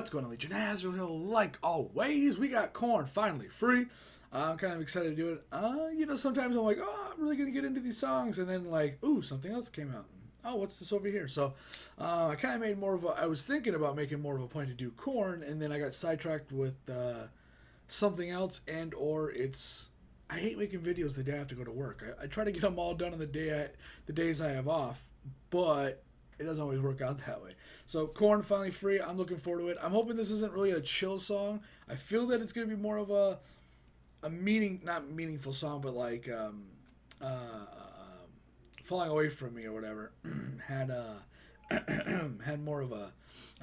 What's going on, Legion? As usual, like always, we got Korn finally free. I'm kind of excited to do it. Sometimes I'm like, oh, I'm really going to get into these songs. And then, like, ooh, something else came out. Oh, what's this over here? So I kind of made more of a, I was thinking about making more of a point to do Korn. And then I got sidetracked with something else. And or it's, I hate making videos the day I have to go to work. I try to get them all done on the days I have off. But it doesn't always work out that way. So Korn finally free. I'm looking forward to it. I'm hoping this isn't really a chill song. I feel that it's going to be more of a not meaningful song, but like Falling Away From Me or whatever had had more of a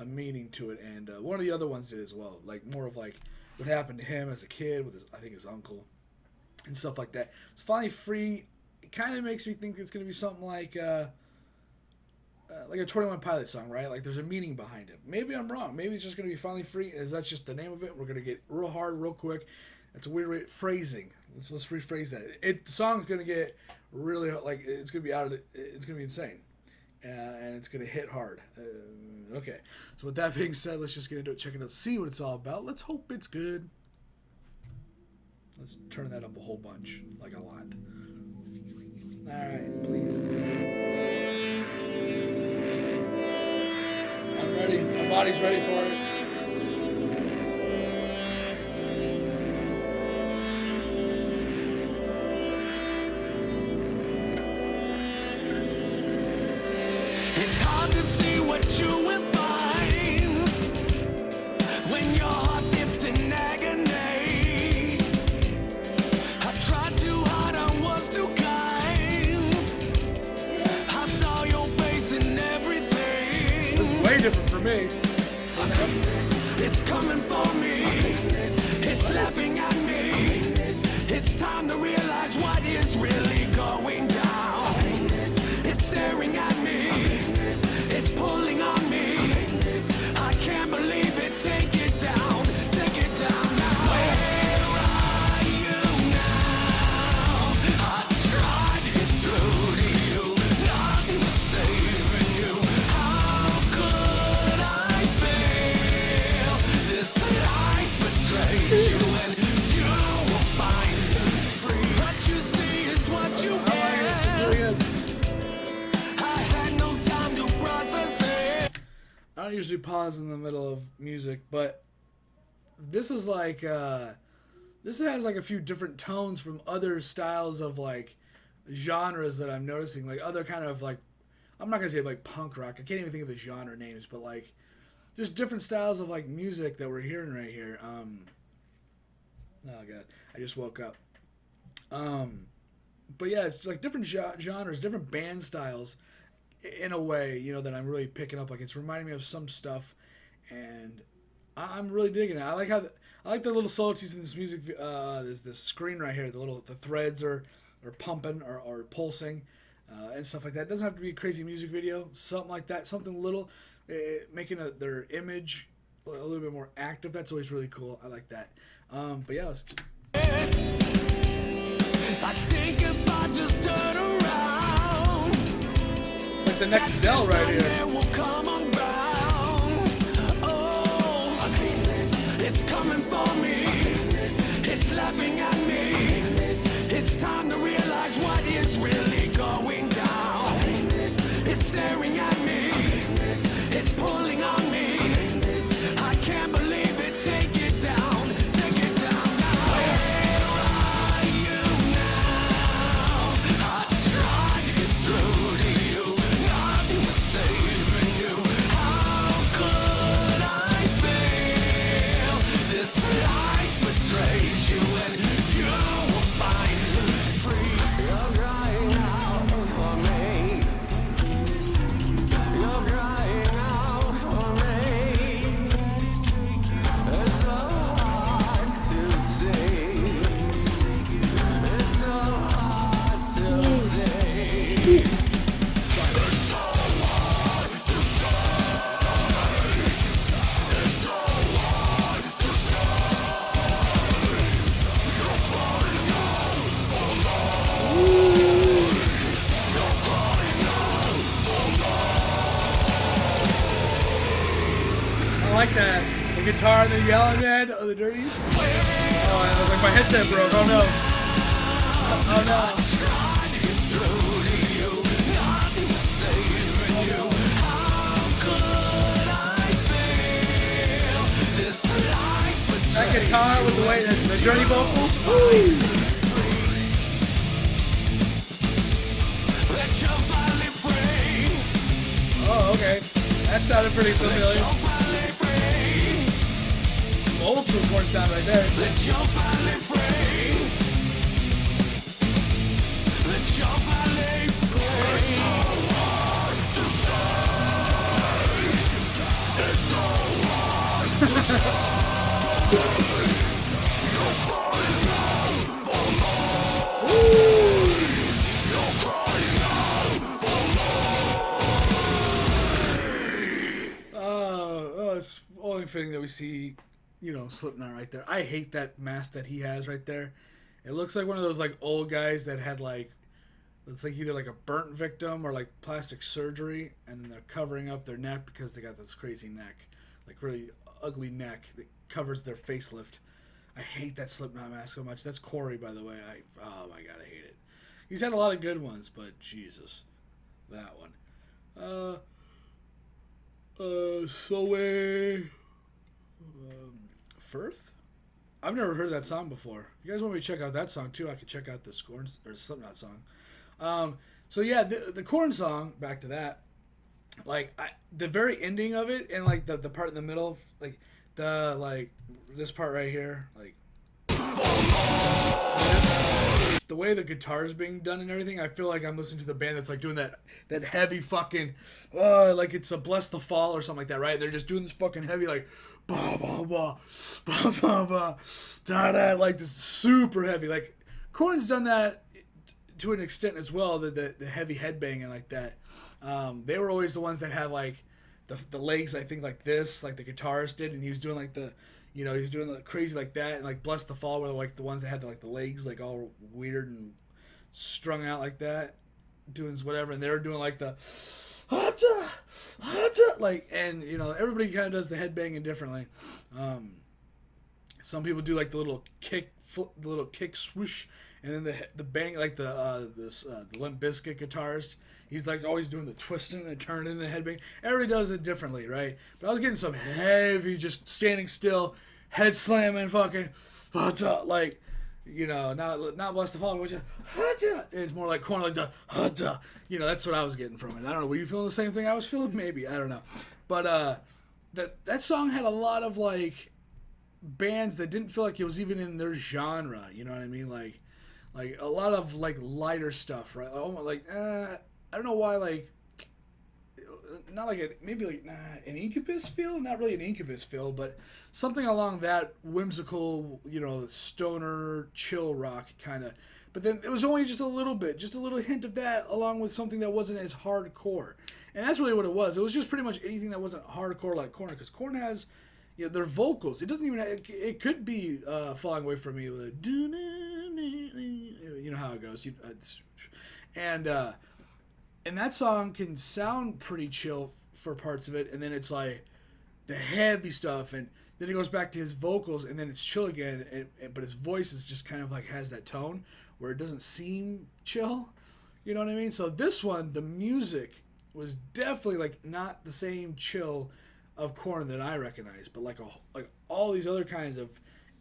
meaning to it, and one of the other ones did as well. Like more of like what happened to him as a kid with his uncle and stuff like that. It's finally free. It kind of makes me think it's going to be something like a 21 Pilot song, right? Like there's a meaning behind it. Maybe I'm wrong. Maybe it's just going to be finally free. Is that's just the name of it? We're going to get real hard, real quick. It's a weird phrasing. Let's rephrase that. The song's going to get really like it's going to be out of it. It's going to be insane, and it's going to hit hard. Okay. So with that being said, let's just get into it. Check it out. See what it's all about. Let's hope it's good. Let's turn that up a whole bunch, like a lot. All right, please. I'm ready. My body's ready for it. It's hard to see what you will find when your heart's dipped in agony. I tried too hard, I was too kind. I saw your face in everything. This is way different for me. It's coming for me. It's laughing at me. It's time to realize what is really going down. It's staring at me. It's pulling on me. I can't believe it. Take it down. Take it down now. Where are you now? I tried to get through to you. Nothing was saving you. How could I fail? This life betrays you, and you will find me free. What you see is what you get. I don't usually pause in the middle of music, but this is like this has like a few different tones from other styles of like genres that I'm noticing, like other kind of like, I'm not gonna say like punk rock, I can't even think of the genre names, but like just different styles of like music that we're hearing right here. Oh god, I just woke up. But yeah, it's like different genres, different band styles in a way, that I'm really picking up. Like it's reminding me of some stuff, and I'm really digging it. I like the little subtleties in this music. This screen right here, the threads are pumping or pulsing, and stuff like that. It doesn't have to be a crazy music video. Something like that, something little, making their image a little bit more active. That's always really cool. I like that. But yeah, let's. I think if I just turn around, like the next Dell right here. will come around. Oh, it's coming for me. It's laughing at me. It's time to realize what is really going down. It's staring at me. It's pulling on me. I can't believe it. Take it down. Take it down now. Where are you now? I tried to get through to you. Nothing was saving you. The guitar and the yelling, man. Oh, the dirties. Oh, I was like, my headset broke. Oh no. Oh no. That guitar with the way the dirty vocals. Woo! Oh, okay. That sounded pretty familiar. Old school Korn sound right there. Let your family free. Let your family free. It's so hard to say. It's so hard to say. You're crying out for more. You're crying out for more. Oh, it's only fitting that we see, you know, Slipknot right there. I hate that mask that he has right there. It looks like one of those like old guys that had like, it's like either like a burnt victim or like plastic surgery, and then they're covering up their neck because they got this crazy neck, like really ugly neck that covers their facelift. I hate that Slipknot mask so much. That's Corey, by the way. Oh my god, I hate it. He's had a lot of good ones, but Jesus, that one. Firth? I've never heard that song before. You guys want me to check out that song too? I could check out the Korn or Slipknot song. So yeah, the Korn song. Back to that. Like the very ending of it, and like the part in the middle, like this part right here, like this, the way the guitar is being done and everything. I feel like I'm listening to the band that's like doing that heavy fucking, like it's a Bless the Fall or something like that, right? They're just doing this fucking heavy like. Bah, bah, bah, bah, bah, bah, da, da, like this super heavy. Like Korn's done that to an extent as well. The heavy headbanging like that. They were always the ones that had like the legs. I think like this, like the guitarist did, and he was doing like he was doing like crazy like that, and like Bless the Fall were like the ones that had like the legs like all weird and strung out like that, doing whatever, and they were doing like the. Like, and you know, everybody kind of does the headbanging differently. Some people do like the little kick swoosh, and then the bang, like the Limp Bizkit guitarist. He's like always doing the twisting and turning, the headbang. Everybody does it differently, right? But I was getting some heavy, just standing still, head slamming, fucking, like. You know, not Bless the Fall, which is it's more like Korn, like the you know, that's what I was getting from it. I don't know, were you feeling the same thing I was feeling? Maybe, I don't know. But that song had a lot of like bands that didn't feel like it was even in their genre, you know what I mean? Like a lot of like lighter stuff, right? I don't know why, like not like maybe like an Incubus feel, not really an Incubus feel, but something along that whimsical, you know, stoner chill rock kind of. But then it was only just a little hint of that, along with something that wasn't as hardcore, and that's really what it was. It was just pretty much anything that wasn't hardcore like Korn, because Korn has, you know, their vocals. It doesn't even. It could be Falling Away From Me with a, you know how it goes, and that song can sound pretty chill for parts of it, and then it's like the heavy stuff, and then it goes back to his vocals, and then it's chill again, but his voice is just kind of like has that tone where it doesn't seem chill, you know what I mean? So this one, the music was definitely like not the same chill of Korn that I recognize, but like all these other kinds of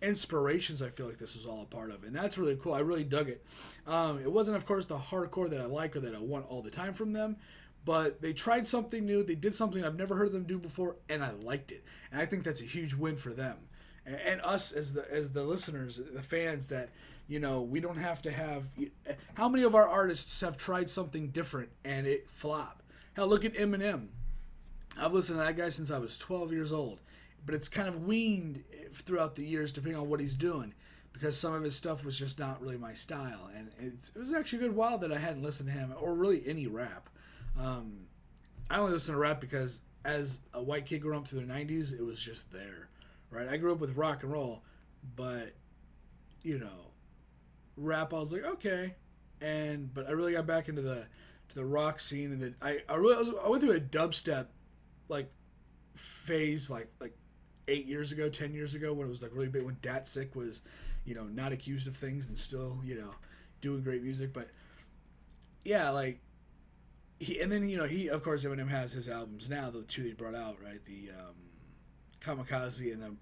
inspirations I feel like this is all a part of, and that's really cool. I really dug it. It wasn't, of course, the hardcore that I like or that I want all the time from them, but they tried something new. They did something I've never heard them do before, and I liked it, and I think that's a huge win for them and us as the listeners, the fans, that, you know, we don't have to have. How many of our artists have tried something different and it flopped? Hell, look at Eminem. I've listened to that guy since I was 12 years old. But it's kind of weaned throughout the years depending on what he's doing, because some of his stuff was just not really my style. And it was actually a good while that I hadn't listened to him, or really any rap. I only listen to rap because as a white kid growing up through the 90s, it was just there, right? I grew up with rock and roll, but, you know, rap, I was like, okay. But I really got back into the rock scene, and I went through a dubstep, like, phase, like 8 years ago, 10 years ago, when it was like really big, when Dat Sick was, not accused of things and still, doing great music. But yeah, like and then he of course Eminem has his albums now, the two that he brought out, right? The Kamikaze and the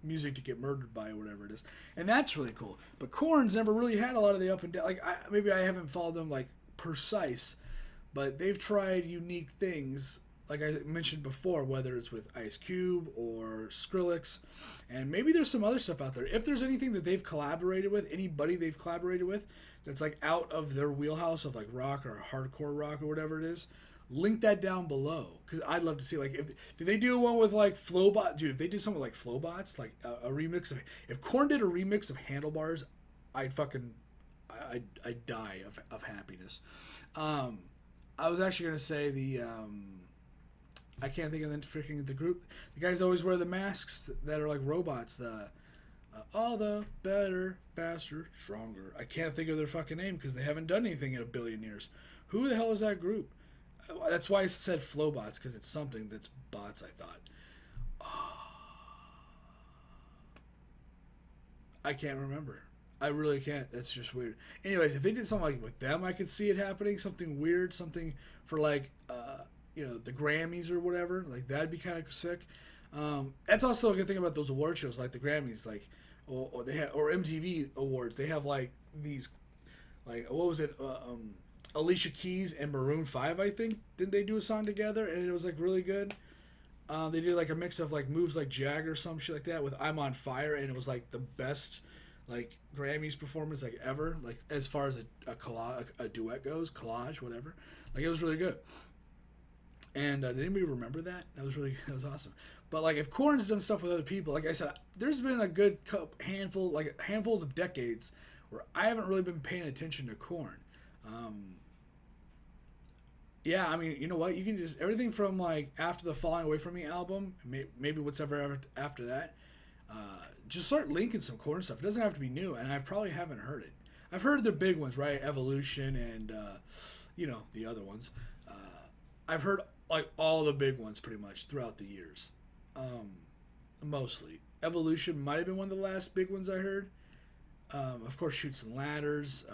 Music to Get Murdered By, or whatever it is, and that's really cool. But Korn's never really had a lot of the up and down. Like maybe I haven't followed them like precise, but they've tried unique things, like I mentioned before, whether it's with Ice Cube or Skrillex, and maybe there's some other stuff out there. If there's anything that they've collaborated with, anybody they've collaborated with that's like out of their wheelhouse of like rock or hardcore rock or whatever it is, link that down below, because I'd love to see, like, did they do one with like Flowbot? Dude, if they did something like Flowbots, like a remix of, if Korn did a remix of Handlebars, I'd die of happiness. I was actually gonna say I can't think of the group. The guys always wear the masks that are like robots. The all the better, faster, stronger. I can't think of their fucking name because they haven't done anything in a billion years. Who the hell is that group? That's why I said Flowbots, because it's something that's bots, I thought. I can't remember. I really can't. That's just weird. Anyways, if they did something like with them, I could see it happening. Something weird, something for like, the Grammys or whatever. Like, that'd be kind of sick. That's also a good thing about those award shows, like the Grammys, like, or they have, or MTV Awards. They have like these, like, what was it? Alicia Keys and Maroon 5, I think, didn't they do a song together? And it was like really good. They did like a mix of like Moves Like Jagger or some shit like that with I'm on Fire, and it was like the best like Grammys performance like ever, like as far as a duet goes, collage, whatever. Like, it was really good. And did anybody remember that? That was awesome. But like, if Korn's done stuff with other people, like I said, there's been a good handfuls of decades where I haven't really been paying attention to Korn. Yeah, I mean, you know what? You can just, everything from like after the Falling Away From Me album, maybe what's ever after that, just start linking some Korn stuff. It doesn't have to be new, and I probably haven't heard it. I've heard the big ones, right? Evolution and, the other ones. I've heard like all the big ones pretty much throughout the years. Mostly. Evolution might have been one of the last big ones I heard. Of course, Chutes and Ladders.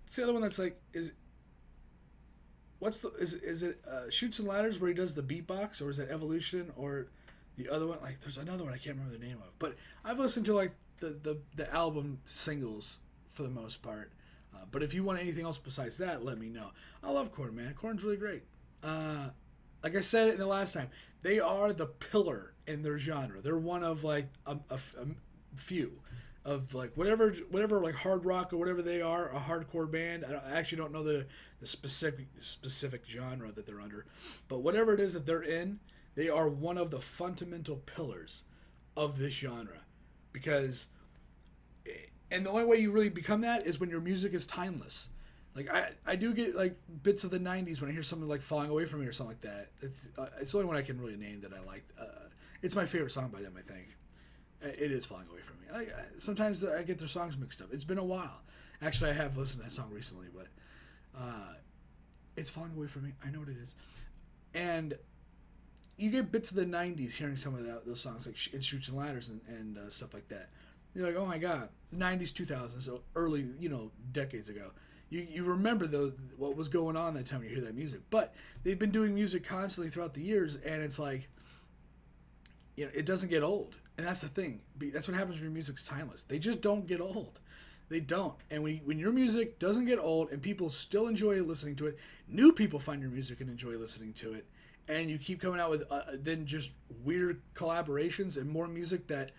It's the other one that's like, is it Chutes and Ladders where he does the beatbox, or is that Evolution, or the other one? Like, there's another one I can't remember the name of, but I've listened to like the album singles for the most part. But if you want anything else besides that, let me know. I love Korn, man. Korn's really great. Like I said it the last time, they are the pillar in their genre. They're one of like a few of like whatever like hard rock or whatever they are, a hardcore band. I actually don't know the specific genre that they're under, but whatever it is that they're in, they are one of the fundamental pillars of this genre. Because, and the only way you really become that is when your music is timeless. Like, I do get like bits of the 90s when I hear something like Falling Away From Me or something like that. It's the only one I can really name that I like. It's my favorite song by them, I think. It is Falling Away From Me. Sometimes I get their songs mixed up. It's been a while. Actually, I have listened to that song recently, but it's Falling Away From Me. I know what it is. And you get bits of the 90s hearing some of those songs, like in Chutes and Ladders and stuff like that. You're like, oh my God, the 90s, 2000s, so early, decades ago. You remember what was going on that time when you hear that music. But they've been doing music constantly throughout the years, and it's like, it doesn't get old. And that's the thing. That's what happens when your music's timeless. They just don't get old. They don't. And when your music doesn't get old and people still enjoy listening to it, new people find your music and enjoy listening to it, and you keep coming out with then just weird collaborations and more music that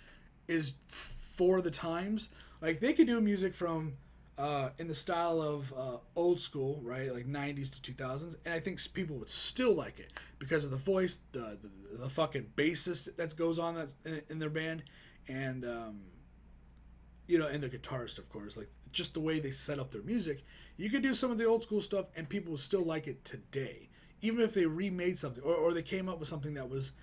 is for the times. Like, they could do music from in the style of old school, right, like 90s to 2000s, and I think people would still like it because of the voice, the fucking bassist that goes on that's in their band, and and the guitarist, of course, like just the way they set up their music. You could do some of the old school stuff and people would still like it today, even if they remade something or they came up with something that was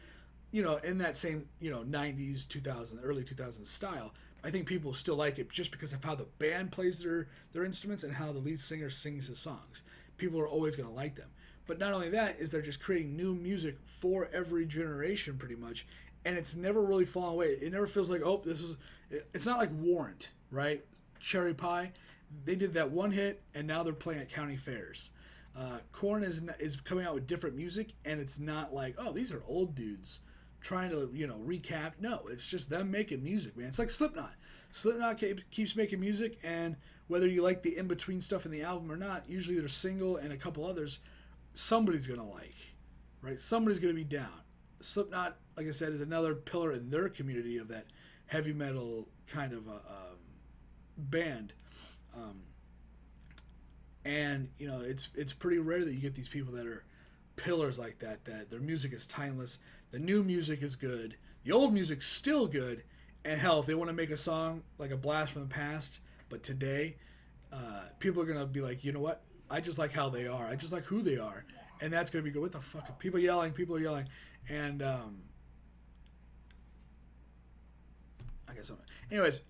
in that same 90s 2000s early 2000s style. I think people still like it just because of how the band plays their instruments and how the lead singer sings his songs. People are always going to like them. But not only that, is they're just creating new music for every generation pretty much, and it's never really fallen away. It never feels like, oh, this is. It's not like Warrant, right? Cherry Pie. They did that one hit, and now they're playing at county fairs. Korn is coming out with different music, and it's not like, oh, these are old dudes trying to recap. No, it's just them making music, man. It's like Slipknot. Slipknot keeps making music, and whether you like the in between stuff in the album or not, usually their single and a couple others, somebody's gonna like, right? Somebody's gonna be down. Slipknot, like I said, is another pillar in their community of that heavy metal kind of band. And it's pretty rare that you get these people that are pillars like that their music is timeless. The new music is good, the old music's still good, and hell, if they want to make a song like a blast from the past but today, people are gonna be like, you know what, I just like how they are, I just like who they are, and that's gonna be good. What the fuck, people are yelling, and I guess anyways,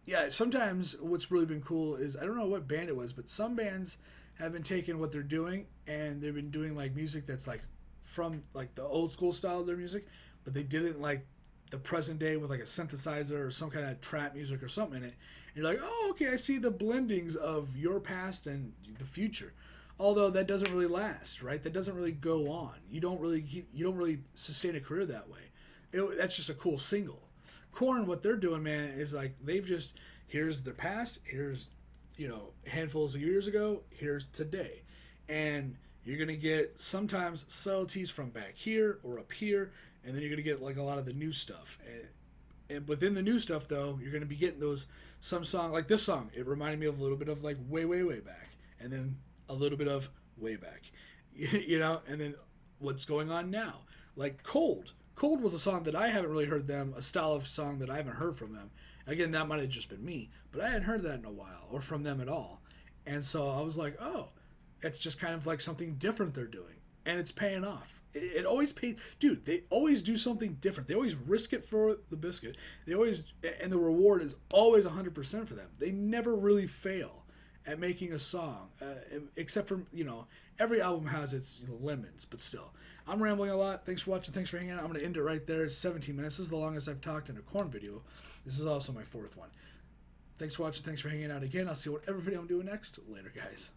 yeah, sometimes what's really been cool is, I don't know what band it was, but some bands have been taking what they're doing and they've been doing like music that's like from like the old school style of their music, but they did it like the present day with like a synthesizer or some kind of trap music or something in it. And you're like, oh, okay, I see the blendings of your past and the future. Although that doesn't really last, right? That doesn't really go on. You don't really sustain a career that way. That's just a cool single. Korn, what they're doing, man, is like here's their past, here's handfuls of years ago, here's today, and you're gonna get sometimes subtleties from back here or up here, and then you're gonna get like a lot of the new stuff. And within the new stuff, though, you're gonna be getting some song like this song. It reminded me of a little bit of like way back, and then a little bit of way back, and then what's going on now, like Cold. Cold was a song that I haven't really heard them, a style of song that I haven't heard from them. Again, that might have just been me, but I hadn't heard that in a while, or from them at all. And so I was like, oh, it's just kind of like something different they're doing. And it's paying off. It always pays. Dude, they always do something different. They always risk it for the biscuit. And the reward is always 100% for them. They never really fail at making a song, except for, every album has its lemons, but still. I'm rambling a lot. Thanks for watching. Thanks for hanging out. I'm going to end it right there. It's 17 minutes. This is the longest I've talked in a Korn video. This is also my 4th one. Thanks for watching. Thanks for hanging out again. I'll see whatever video I'm doing next. Later, guys.